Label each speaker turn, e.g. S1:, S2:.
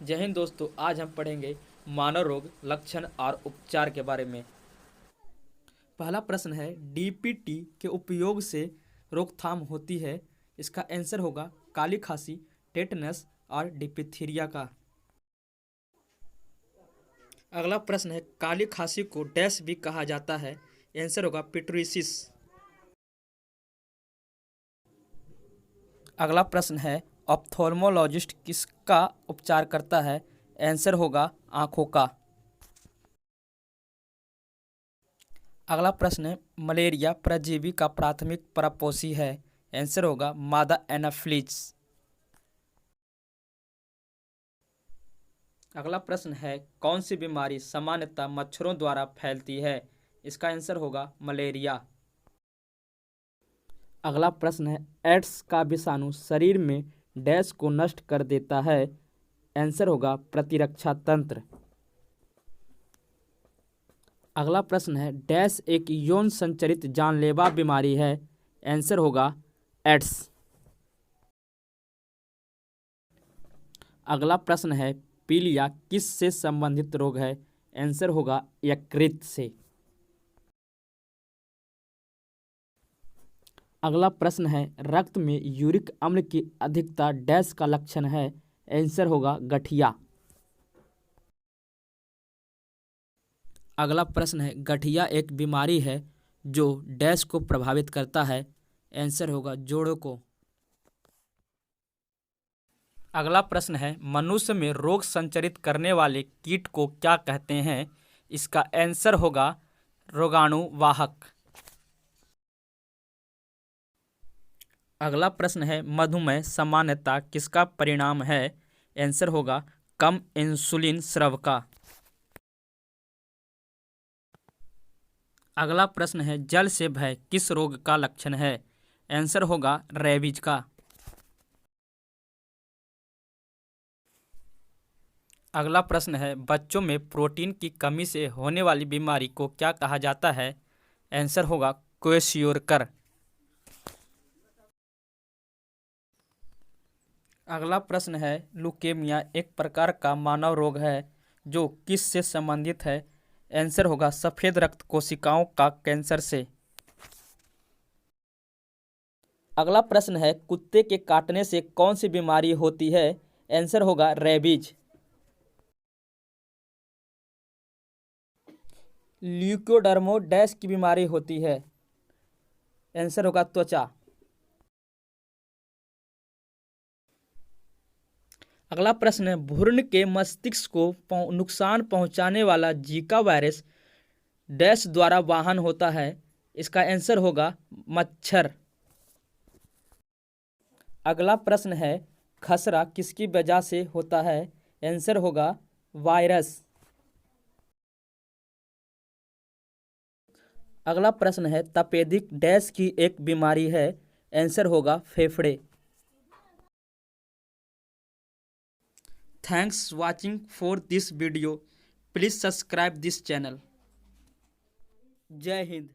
S1: जय हिंद दोस्तों, आज हम पढ़ेंगे मानव रोग लक्षण और उपचार के बारे में। पहला प्रश्न है, डीपीटी के उपयोग से रोकथाम होती है। इसका आंसर होगा काली खांसी, टेटनस और डिप्थीरिया का। अगला प्रश्न है, काली खांसी को डैश भी कहा जाता है। आंसर होगा पिटुरिसिस। अगला प्रश्न है, ऑप्थेल्मोलॉजिस्ट किसका उपचार करता है। आंसर होगा आंखों का। अगला प्रश्न है, मलेरिया परजीवी का प्राथमिक परपोषी है। आंसर होगा मादा एनाफिलिस। अगला प्रश्न है, कौन सी बीमारी सामान्यतः मच्छरों द्वारा फैलती है। इसका आंसर होगा मलेरिया। अगला प्रश्न है, एड्स का विषाणु शरीर में डैश को नष्ट कर देता है। आंसर होगा प्रतिरक्षा तंत्र। अगला प्रश्न है, डैश एक यौन संचरित जानलेवा बीमारी है। आंसर होगा एड्स। अगला प्रश्न है, पीलिया किस से संबंधित रोग है। आंसर होगा यकृत से। अगला प्रश्न है, रक्त में यूरिक अम्ल की अधिकता डैश का लक्षण है। आंसर होगा गठिया। अगला प्रश्न है, गठिया एक बीमारी है जो डैश को प्रभावित करता है। आंसर होगा जोड़ों को। अगला प्रश्न है, मनुष्य में रोग संचरित करने वाले कीट को क्या कहते हैं। इसका आंसर होगा रोगाणुवाहक। अगला प्रश्न है, मधुमेह सामान्यतः किसका परिणाम है। आंसर होगा कम इंसुलिन स्राव का। अगला प्रश्न है, जल से भय किस रोग का लक्षण है। आंसर होगा रेबीज का। अगला प्रश्न है, बच्चों में प्रोटीन की कमी से होने वाली बीमारी को क्या कहा जाता है। आंसर होगा क्वेश्योरकर। अगला प्रश्न है, लुकेमिया एक प्रकार का मानव रोग है जो किस से संबंधित है। आंसर होगा सफेद रक्त कोशिकाओं का कैंसर से। अगला प्रश्न है, कुत्ते के काटने से कौन सी बीमारी होती है। आंसर होगा रेबीज। ल्यूकोडर्मो डैश की बीमारी होती है। आंसर होगा त्वचा। अगला प्रश्न है, भ्रूण के मस्तिष्क को नुकसान पहुंचाने वाला जीका वायरस डैश द्वारा वाहन होता है। इसका आंसर होगा मच्छर। अगला प्रश्न है, खसरा किसकी वजह से होता है। आंसर होगा वायरस। अगला प्रश्न है, तपेदिक डैश की एक बीमारी है। आंसर होगा फेफड़े। Thanks watching for this video. Please subscribe this channel. जय हिंद।